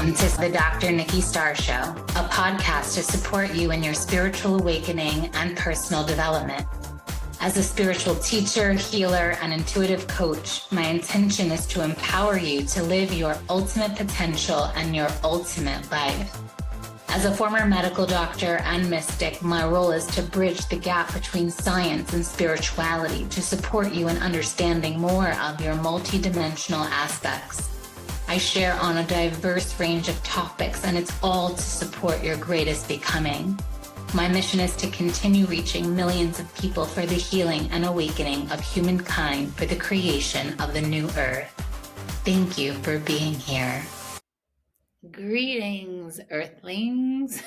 Welcome to the Dr. Nikki Starr Show, a podcast to support you in your spiritual awakening and personal development. As a spiritual teacher, healer, and intuitive coach, my intention is to empower you to live your ultimate potential and your ultimate life. As a former medical doctor and mystic, my role is to bridge the gap between science and spirituality to support you in understanding more of your multidimensional aspects. I share on a diverse range of topics, and it's all to support your greatest becoming. My mission is to continue reaching millions of people for the healing and awakening of humankind for the creation of the new earth. Thank you for being here. Greetings, Earthlings.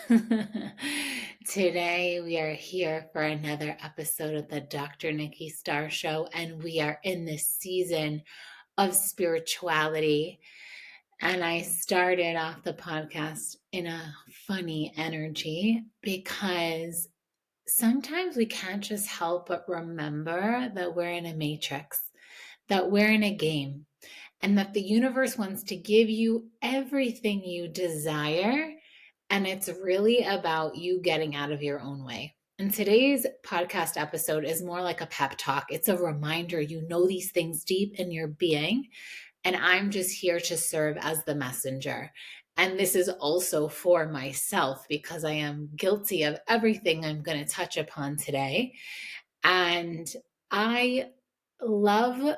Today we are here for another episode of the Dr. Nikki Starr Show, and we are in this season of spirituality. And I started off the podcast in a funny energy because sometimes we can't just help but remember that we're in a matrix, that we're in a game, and that the universe wants to give you everything you desire. And it's really about you getting out of your own way. And today's podcast episode is more like a pep talk. It's a reminder you know these things deep in your being. And I'm just here to serve as the messenger. And this is also for myself because I am guilty of everything I'm going to touch upon today. And I love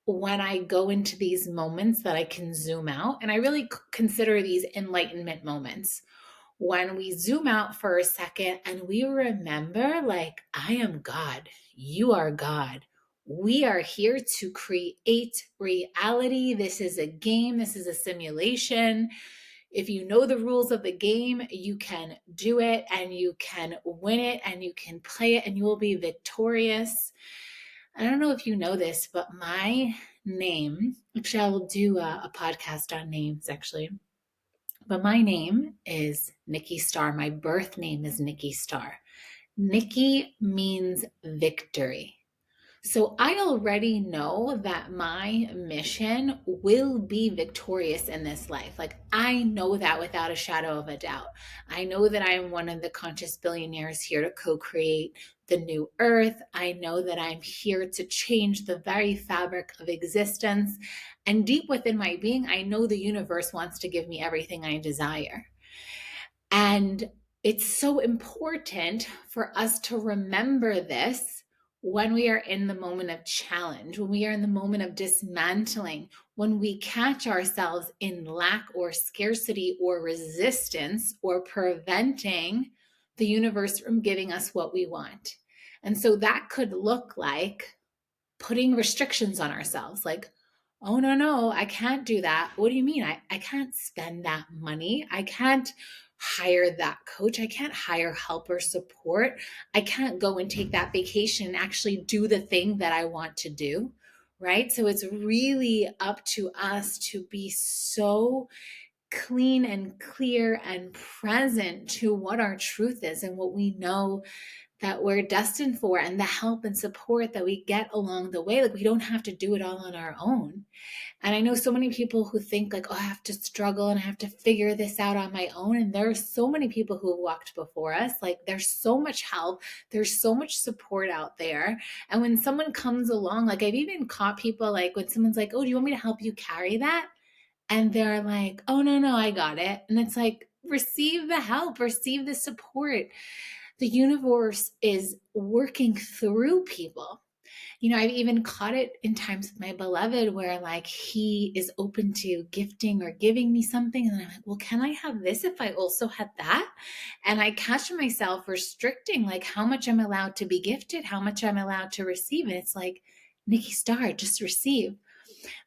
when I go into these moments that I can zoom out. And I really consider these enlightenment moments. When we zoom out for a second and we remember, like, I am God, you are God. We are here to create reality. This is a game. This is a simulation. If you know the rules of the game, you can do it and you can win it and you can play it and you will be victorious. I don't know if you know this, but my name, actually, I will do a podcast on names, actually. But my name is Nikki Starr. My birth name is Nikki Starr. Nikki means victory. So I already know that my mission will be victorious in this life. Like, I know that without a shadow of a doubt. I know that I am one of the conscious billionaires here to co-create the new earth. I know that I'm here to change the very fabric of existence. And deep within my being, I know the universe wants to give me everything I desire. And it's so important for us to remember this when we are in the moment of challenge, when we are in the moment of dismantling, when we catch ourselves in lack or scarcity or resistance or preventing the universe from giving us what we want. And so that could look like putting restrictions on ourselves, like, oh, no, I can't do that. What do you mean? I can't spend that money. I can't hire that coach. I can't hire help or support. I can't go and take that vacation and actually do the thing that I want to do, right? So it's really up to us to be so clean and clear and present to what our truth is and what we know that we're destined for and the help and support that we get along the way. Like, we don't have to do it all on our own. And I know so many people who think like, oh, I have to struggle and I have to figure this out on my own. And there are so many people who have walked before us. Like, there's so much help. There's so much support out there. And when someone comes along, like, I've even caught people, like, when someone's like, oh, do you want me to help you carry that? And they're like, oh, no, I got it. And it's like, receive the help, receive the support. The universe is working through people. You know, I've even caught it in times with my beloved where, like, he is open to gifting or giving me something. And then I'm like, well, can I have this if I also had that? And I catch myself restricting, like, how much I'm allowed to be gifted, how much I'm allowed to receive. And it's like, Nikki Starr, just receive.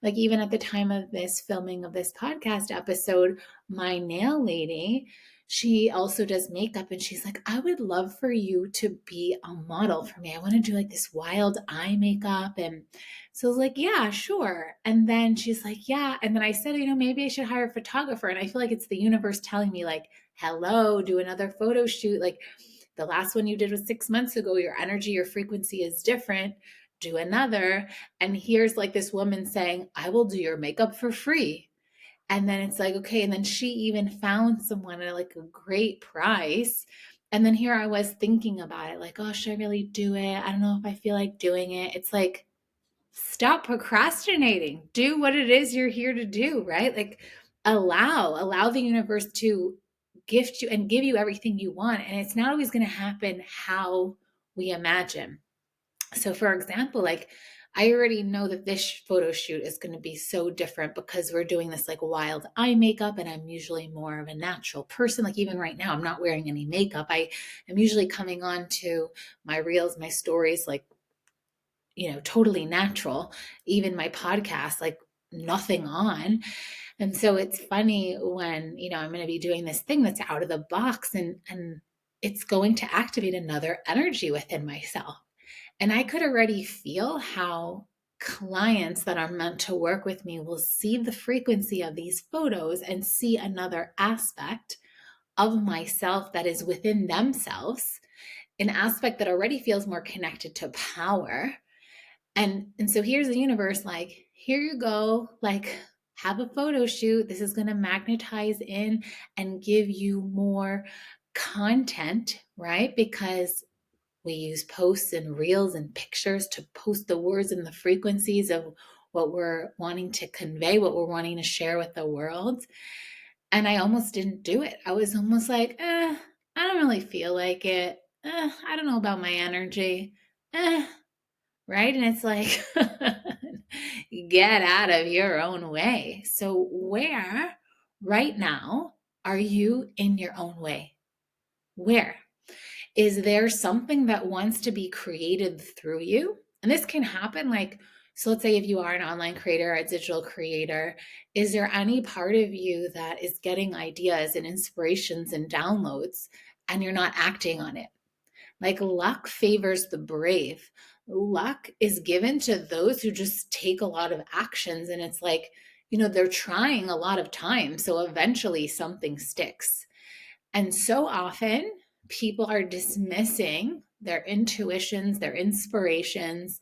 Like, even at the time of this filming of this podcast episode, my nail lady, she also does makeup, and she's like, I would love for you to be a model for me. I want to do like this wild eye makeup. And so I was like, yeah, sure. And then she's like, yeah. And then I said, you know, maybe I should hire a photographer. And I feel like it's the universe telling me, like, hello, do another photo shoot. Like, the last one you did was 6 months ago. Your energy, your frequency is different. Do another. And here's like this woman saying, I will do your makeup for free. And then it's like, okay. And then she even found someone at like a great price. And then here I was thinking about it, like, oh, should I really do it? I don't know if I feel like doing it. It's like, stop procrastinating. Do what it is you're here to do, right? Like allow the universe to gift you and give you everything you want. And it's not always going to happen how we imagine. So for example, like I already know that this photo shoot is going to be so different because we're doing this like wild eye makeup, and I'm usually more of a natural person. Like even right now, I'm not wearing any makeup. I am usually coming on to my reels, my stories, like, totally natural, even my podcast, like nothing on. And so it's funny when, I'm going to be doing this thing that's out of the box, and it's going to activate another energy within myself. And I could already feel how clients that are meant to work with me will see the frequency of these photos and see another aspect of myself that is within themselves, an aspect that already feels more connected to power. And so here's the universe, like, here you go, like, have a photo shoot. This is going to magnetize in and give you more content, right? Because we use posts and reels and pictures to post the words and the frequencies of what we're wanting to convey, what we're wanting to share with the world. And I almost didn't do it. I was almost like, I don't really feel like it. I don't know about my energy. Right? And it's like, get out of your own way. So, where right now are you in your own way? Where? Is there something that wants to be created through you? And this can happen like, so let's say if you are an online creator, a digital creator, is there any part of you that is getting ideas and inspirations and downloads and you're not acting on it? Like luck favors the brave. Luck is given to those who just take a lot of actions. And it's like, they're trying a lot of time. So eventually something sticks. And so often people are dismissing their intuitions, their inspirations.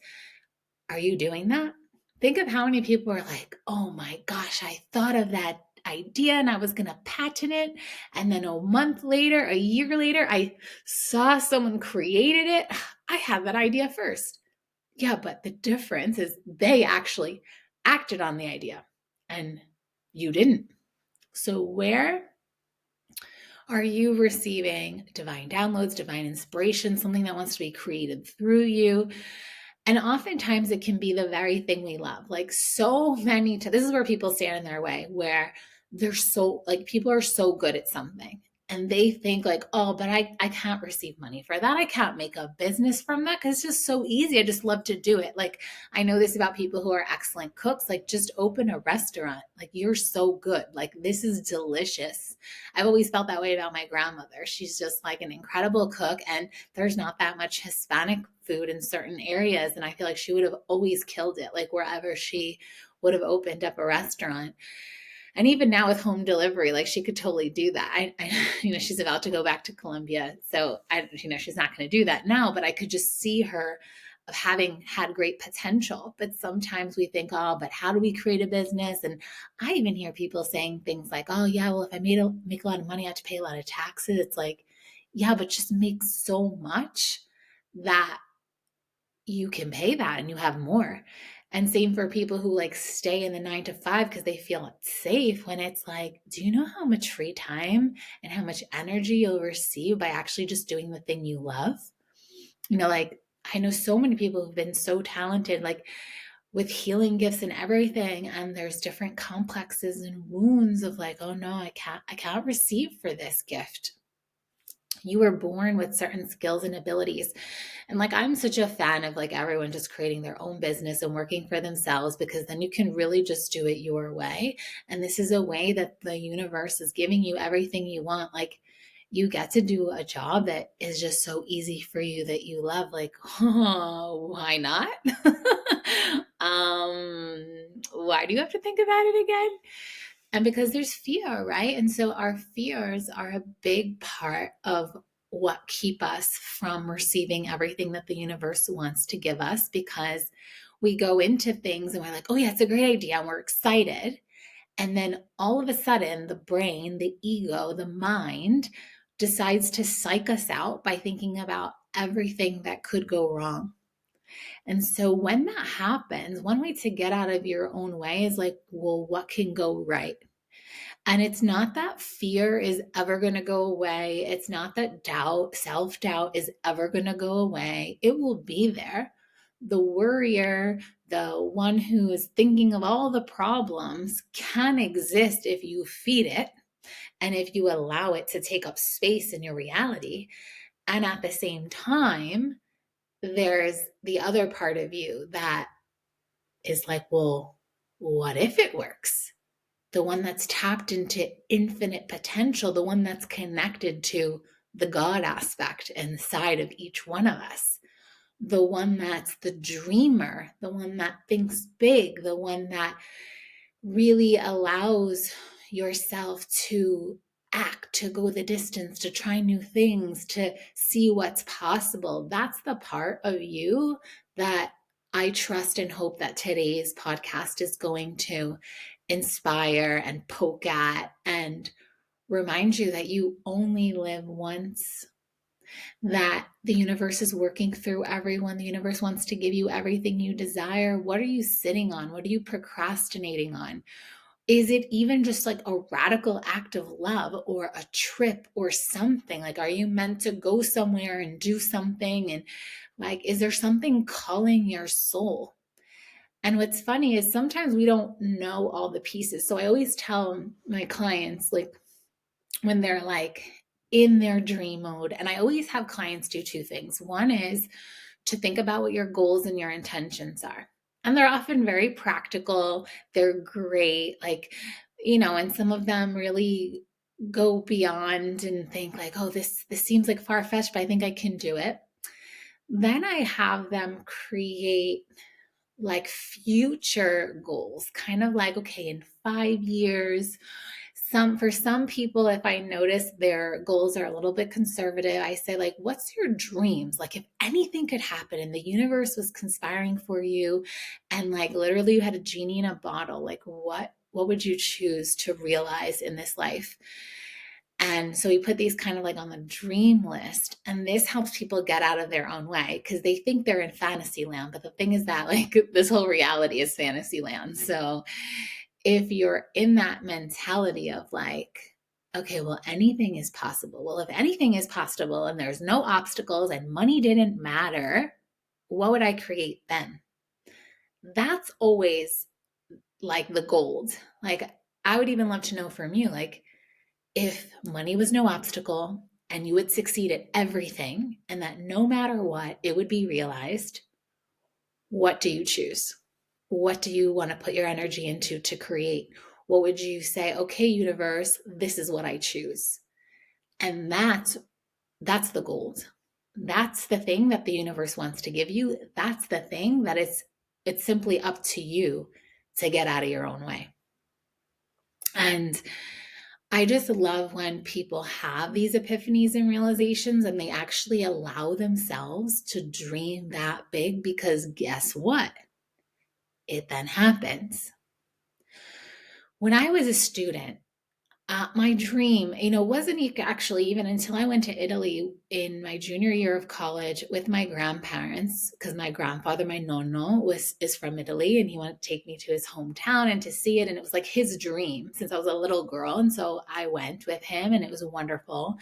Are you doing that? Think of how many people are like, oh my gosh, I thought of that idea and I was going to patent it. And then a month later, a year later, I saw someone created it. I had that idea first. Yeah, but the difference is they actually acted on the idea and you didn't. So where are you receiving divine downloads, divine inspiration, something that wants to be created through you? And oftentimes it can be the very thing we love. Like so many times, this is where people stand in their way, where they're so like people are so good at something and they think like, oh, but I can't receive money for that. I can't make a business from that because it's just so easy. I just love to do it. Like I know this about people who are excellent cooks, like just open a restaurant. Like you're so good. Like this is delicious. I've always felt that way about my grandmother. She's just like an incredible cook, and there's not that much Hispanic food in certain areas. And I feel like she would have always killed it, like wherever she would have opened up a restaurant. And even now with home delivery, like she could totally do that. She's about to go back to Colombia. So she's not going to do that now, but I could just see her of having had great potential. But sometimes we think, oh, but how do we create a business? And I even hear people saying things like, oh yeah, well, if I make a lot of money, I have to pay a lot of taxes. It's like, yeah, but just make so much that you can pay that and you have more. And same for people who like stay in the 9 to 5 because they feel it's safe, when it's like, do you know how much free time and how much energy you'll receive by actually just doing the thing you love? Like I know so many people who've been so talented, like with healing gifts and everything. And there's different complexes and wounds of like, oh no, I can't receive for this gift. You were born with certain skills and abilities. And like, I'm such a fan of like everyone just creating their own business and working for themselves, because then you can really just do it your way. And this is a way that the universe is giving you everything you want. Like, you get to do a job that is just so easy for you that you love. Like, oh, why not? Why do you have to think about it again? And because there's fear, right? And so our fears are a big part of what keep us from receiving everything that the universe wants to give us, because we go into things and we're like, oh yeah, it's a great idea. And we're excited. And then all of a sudden, the brain, the ego, the mind decides to psych us out by thinking about everything that could go wrong. And so when that happens, one way to get out of your own way is like, well, what can go right? And it's not that fear is ever going to go away. It's not that doubt, self doubt is ever going to go away. It will be there. The worrier, the one who is thinking of all the problems, can exist if you feed it and if you allow it to take up space in your reality. And at the same time, there's the other part of you that is like, well, what if it works? The one that's tapped into infinite potential, the one that's connected to the God aspect inside of each one of us, the one that's the dreamer, the one that thinks big, the one that really allows yourself to act, to go the distance, to try new things, to see what's possible. That's the part of you that I trust and hope that today's podcast is going to inspire and poke at and remind you that you only live once, that the universe is working through everyone. The universe wants to give you everything you desire. What are you sitting on? What are you procrastinating on? Is it even just like a radical act of love or a trip or something? Like, are you meant to go somewhere and do something? And like, is there something calling your soul? And what's funny is sometimes we don't know all the pieces. So I always tell my clients, like, when they're like in their dream mode, and I always have clients do two things. One is to think about what your goals and your intentions are. And they're often very practical. They're great. Like, and some of them really go beyond and think like, oh, this seems like far-fetched, but I think I can do it. Then I have them create like future goals, kind of like, okay, in 5 years, for some people, if I notice their goals are a little bit conservative, I say, like, what's your dreams? Like, if anything could happen and the universe was conspiring for you, and like literally you had a genie in a bottle, like what would you choose to realize in this life? And so we put these kind of like on the dream list. And this helps people get out of their own way because they think they're in fantasy land. But the thing is that like this whole reality is fantasy land. So if you're in that mentality of like, okay, well, anything is possible. Well, if anything is possible and there's no obstacles and money didn't matter, what would I create then? That's always like the gold. Like, I would even love to know from you, like, if money was no obstacle and you would succeed at everything and that no matter what, it would be realized, what do you choose? What do you want to put your energy into to create? What would you say, okay, universe, this is what I choose? And that's the gold. That's the thing that the universe wants to give you. That's the thing that it's simply up to you to get out of your own way. And I just love when people have these epiphanies and realizations and they actually allow themselves to dream that big, because guess what? It then happens. When I was a student, my dream, wasn't actually even until I went to Italy in my junior year of college with my grandparents, because my grandfather, my nonno, is from Italy, and he wanted to take me to his hometown and to see it. And it was like his dream since I was a little girl. And so I went with him, and it was wonderful.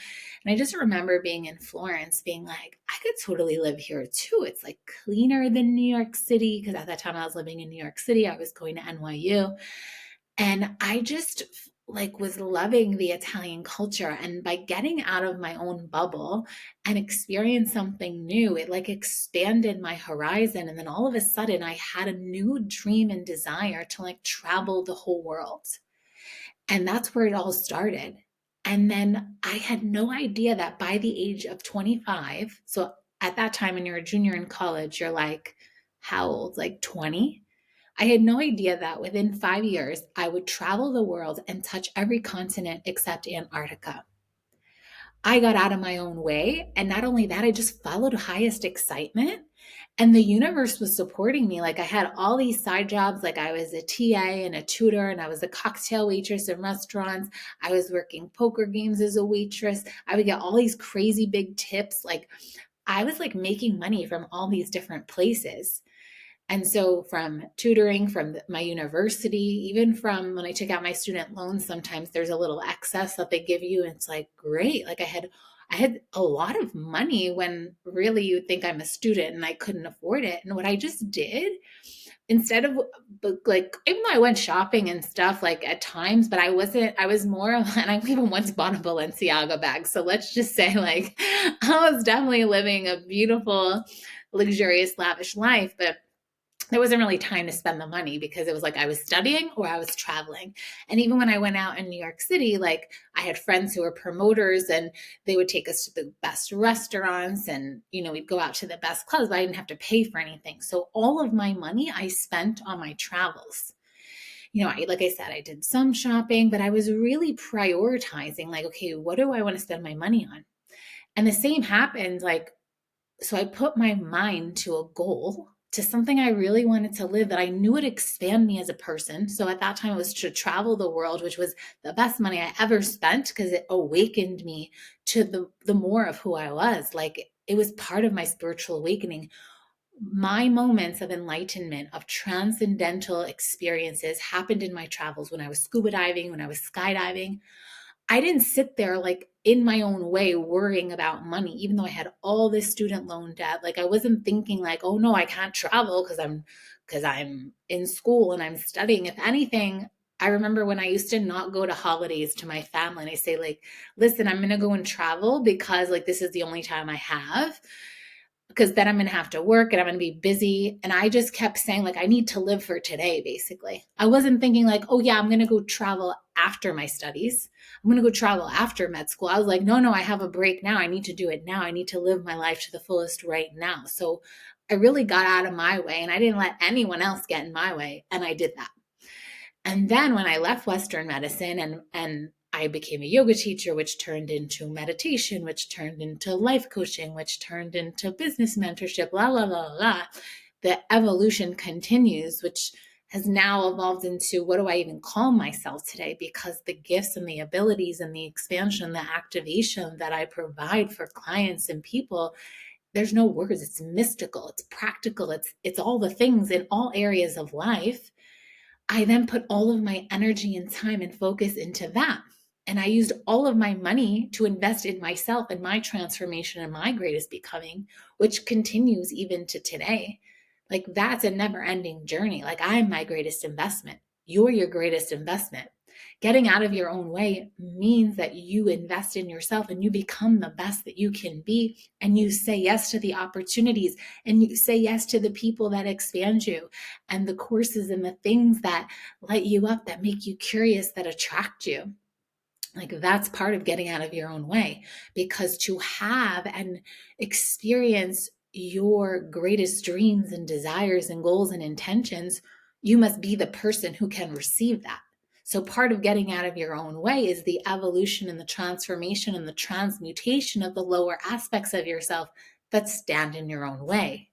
And I just remember being in Florence, being like, I could totally live here too. It's like cleaner than New York City, because at that time I was living in New York City. I was going to NYU. And I just like was loving the Italian culture. And by getting out of my own bubble and experience something new, it like expanded my horizon. And then all of a sudden I had a new dream and desire to like travel the whole world. And that's where it all started. And then I had no idea that by the age of 25, so at that time when you're a junior in college, you're like, how old? Like 20? I had no idea that within 5 years, I would travel the world and touch every continent except Antarctica. I got out of my own way. And not only that, I just followed highest excitement. And the universe was supporting me. Like I had all these side jobs. Like I was a TA and a tutor, and I was a cocktail waitress in restaurants. I was working poker games as a waitress. I would get all these crazy big tips. Like I was like making money from all these different places. And so from tutoring, from my university, even from when I took out my student loans, sometimes there's a little excess that they give you. And it's like, great. Like I had a lot of money when really you think I'm a student and I couldn't afford it. And what I just did, instead of like, even though I went shopping and stuff like at times, but I was more of, and I even once bought a Balenciaga bag. So let's just say like I was definitely living a beautiful, luxurious, lavish life, but there wasn't really time to spend the money because it was like I was studying or I was traveling. And even when I went out in New York City, like I had friends who were promoters and they would take us to the best restaurants and, we'd go out to the best clubs, but I didn't have to pay for anything. So all of my money I spent on my travels. Like I said, I did some shopping, but I was really prioritizing like, okay, what do I want to spend my money on? And the same happened like, so I put my mind to a goal, to something I really wanted to live that I knew would expand me as a person. So at that time, it was to travel the world, which was the best money I ever spent because it awakened me to the more of who I was. Like it was part of my spiritual awakening. My moments of enlightenment, of transcendental experiences happened in my travels when I was scuba diving, when I was skydiving. I didn't sit there like in my own way worrying about money, even though I had all this student loan debt. Like I wasn't thinking like, oh no, I can't travel because I'm in school and I'm studying. If anything, I remember when I used to not go to holidays to my family and I say like, listen, I'm going to go and travel because like this is the only time I have, because then I'm going to have to work and I'm going to be busy. And I just kept saying, like, I need to live for today, basically. I wasn't thinking, like, oh, yeah, I'm going to go travel after my studies. I'm going to go travel after med school. I was like, no, I have a break now. I need to do it now. I need to live my life to the fullest right now. So I really got out of my way and I didn't let anyone else get in my way. And I did that. And then when I left Western medicine and I became a yoga teacher, which turned into meditation, which turned into life coaching, which turned into business mentorship, la, la, la, la. The evolution continues, which has now evolved into what do I even call myself today? Because the gifts and the abilities and the expansion, the activation that I provide for clients and people, there's no words. It's mystical. It's practical. It's all the things in all areas of life. I then put all of my energy and time and focus into that. And I used all of my money to invest in myself and my transformation and my greatest becoming, which continues even to today. Like that's a never ending journey. Like I'm my greatest investment. You're your greatest investment. Getting out of your own way means that you invest in yourself and you become the best that you can be. And you say yes to the opportunities and you say yes to the people that expand you and the courses and the things that light you up, that make you curious, that attract you. Like that's part of getting out of your own way, because to have and experience your greatest dreams and desires and goals and intentions, you must be the person who can receive that. So part of getting out of your own way is the evolution and the transformation and the transmutation of the lower aspects of yourself that stand in your own way.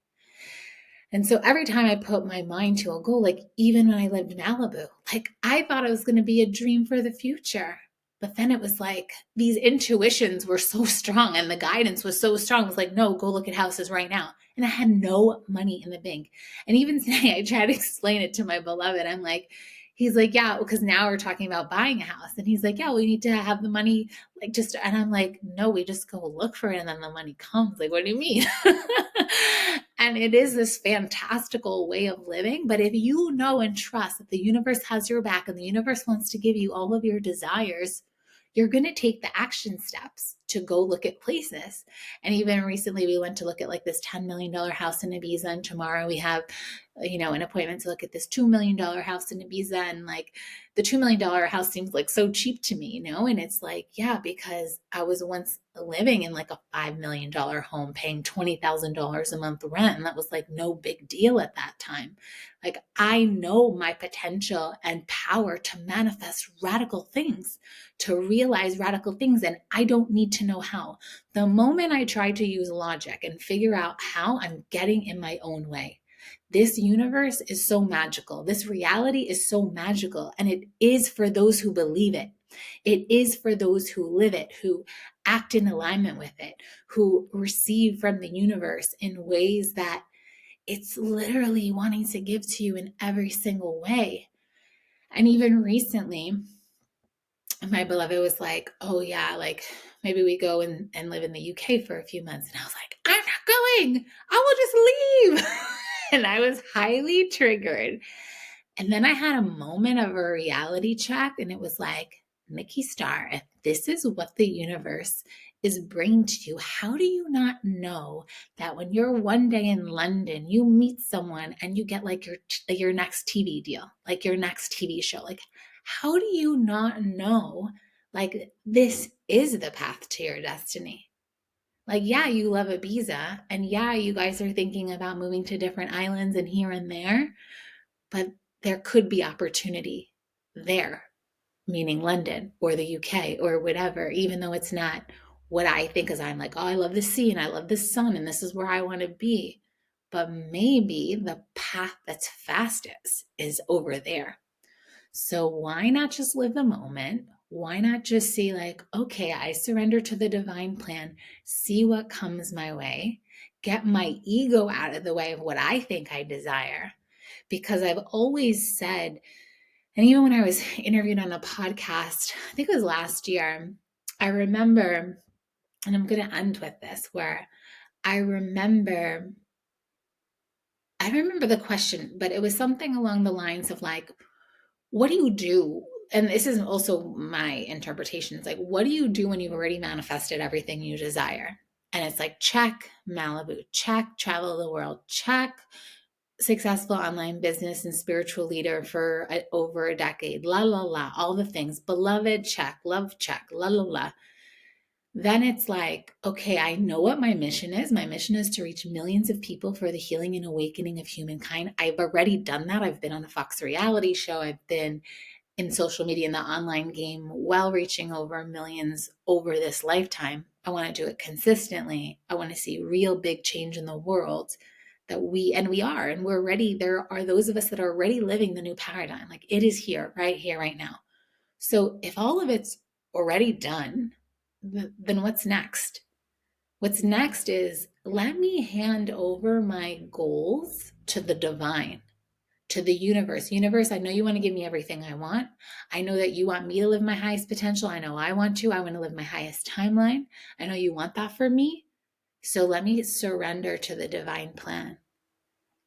And so every time I put my mind to a goal, like even when I lived in Malibu, like I thought it was going to be a dream for the future. But then it was like these intuitions were so strong and the guidance was so strong. It was like, no, go look at houses right now. And I had no money in the bank. And even today, I try to explain it to my beloved. I'm like, he's like, yeah, because now we're talking about buying a house. And he's like, yeah, we need to have the money, like just, and I'm like, no, we just go look for it and then the money comes. Like, what do you mean? And it is this fantastical way of living. But if you know and trust that the universe has your back and the universe wants to give you all of your desires, you're going to take the action steps to go look at places. And even recently we went to look at like this $10 million house in Ibiza, and tomorrow we have, an appointment to look at this $2 million house in Ibiza. And like the $2 million house seems like so cheap to me, and it's like, yeah, because I was once living in like a $5 million home paying $20,000 a month rent. And that was like no big deal at that time. Like I know my potential and power to manifest radical things, to realize radical things. And I don't need to know how. The moment I try to use logic and figure out how, I'm getting in my own way. This universe is so magical. This reality is so magical. And it is for those who believe it. It is for those who live it, who act in alignment with it, who receive from the universe in ways that it's literally wanting to give to you in every single way. And even recently, my beloved was like, oh yeah, like maybe we go and live in the UK for a few months. And I was like, I'm not going. I will just leave. And I was highly triggered. And then I had a moment of a reality check, and it was like, Nikki Starr, if this is what the universe is bringing to you, how do you not know that when you're one day in London, you meet someone and you get like your next TV deal, like your next TV show? Like, how do you not know, like, this is the path to your destiny? Like, yeah, you love Ibiza, and yeah, you guys are thinking about moving to different islands and here and there, but there could be opportunity there, meaning London or the UK or whatever, even though it's not what I think, because I'm like, oh, I love the sea and I love the sun and this is where I want to be. But maybe the path that's fastest is over there. So why not just live the moment? Why not just see, like, okay, I surrender to the divine plan, see what comes my way, get my ego out of the way of what I think I desire. Because I've always said, and even when I was interviewed on a podcast, I think it was last year, I remember, and I'm going to end with this, where I remember the question, but it was something along the lines of like, what do you do? And this is also my interpretation. It's like, what do you do when you've already manifested everything you desire? And it's like, check Malibu, check travel the world, check successful online business and spiritual leader for over a decade, la, la, la, all the things, beloved, check, love, check, la, la, la. Then it's like, okay, I know what my mission is. My mission is to reach millions of people for the healing and awakening of humankind. I've already done that. I've been on a Fox reality show. I've been in social media in the online game, well, reaching over millions over this lifetime. I want to do it consistently. I want to see real big change in the world that we are, and we're ready. There are those of us that are already living the new paradigm. Like, it is here, right now. So if all of it's already done, then what's next? What's next is, let me hand over my goals to the divine, to the universe. Universe, I know you want to give me everything I want. I know that you want me to live my highest potential. I know I want to. I want to live my highest timeline. I know you want that for me. So let me surrender to the divine plan.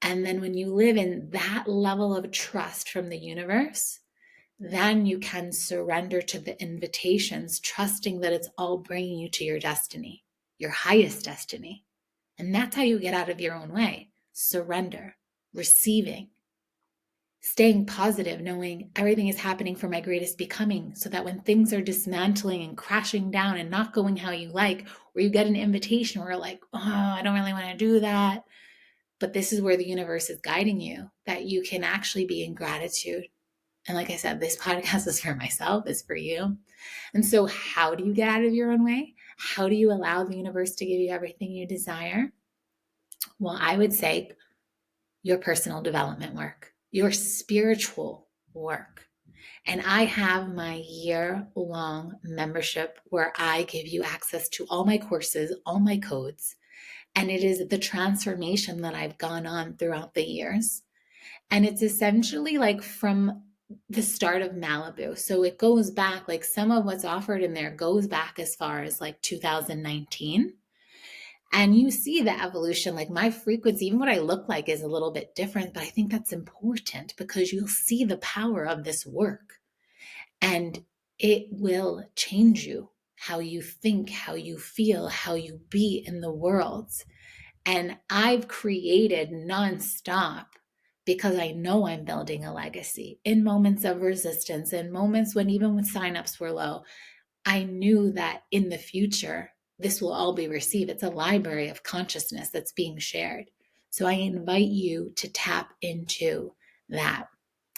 And then when you live in that level of trust from the universe, then you can surrender to the invitations, trusting that it's all bringing you to your destiny, your highest destiny. And that's how you get out of your own way. Surrender, receiving, staying positive, knowing everything is happening for my greatest becoming, so that when things are dismantling and crashing down and not going how you like, or you get an invitation where you're like, oh, I don't really want to do that, but this is where the universe is guiding you, that you can actually be in gratitude. And like I said, this podcast is for myself, it's for you. And so how do you get out of your own way? How do you allow the universe to give you everything you desire? Well, I would say your personal development work, your spiritual work. And I have my year-long membership where I give you access to all my courses, all my codes. And it is the transformation that I've gone on throughout the years. And it's essentially like from the start of Malibu. So it goes back, like some of what's offered in there goes back as far as like 2019. And you see the evolution, like my frequency, even what I look like is a little bit different, but I think that's important because you'll see the power of this work and it will change you, how you think, how you feel, how you be in the world. And I've created nonstop because I know I'm building a legacy in moments of resistance, in moments when even when signups were low, I knew that in the future, this will all be received. It's a library of consciousness that's being shared. So I invite you to tap into that.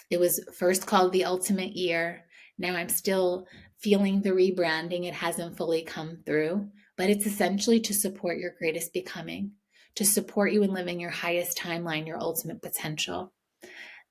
It was first called the Ultimate Year. Now I'm still feeling the rebranding, it hasn't fully come through, but it's essentially to support your greatest becoming, to support you in living your highest timeline, your ultimate potential.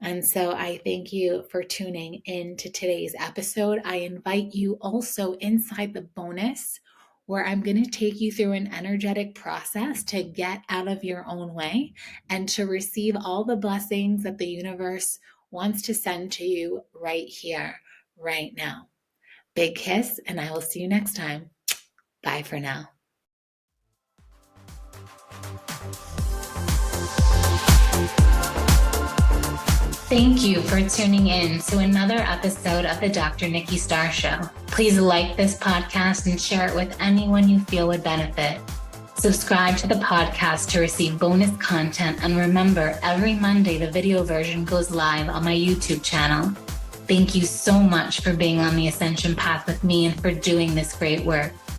And so I thank you for tuning in to today's episode. I invite you also inside the bonus, where I'm going to take you through an energetic process to get out of your own way and to receive all the blessings that the universe wants to send to you right here, right now. Big kiss, and I will see you next time. Bye for now. Thank you for tuning in to another episode of the Dr. Nikki Starr Show. Please like this podcast and share it with anyone you feel would benefit. Subscribe to the podcast to receive bonus content, and remember, every Monday the video version goes live on my YouTube channel. Thank you so much for being on the ascension path with me and for doing this great work.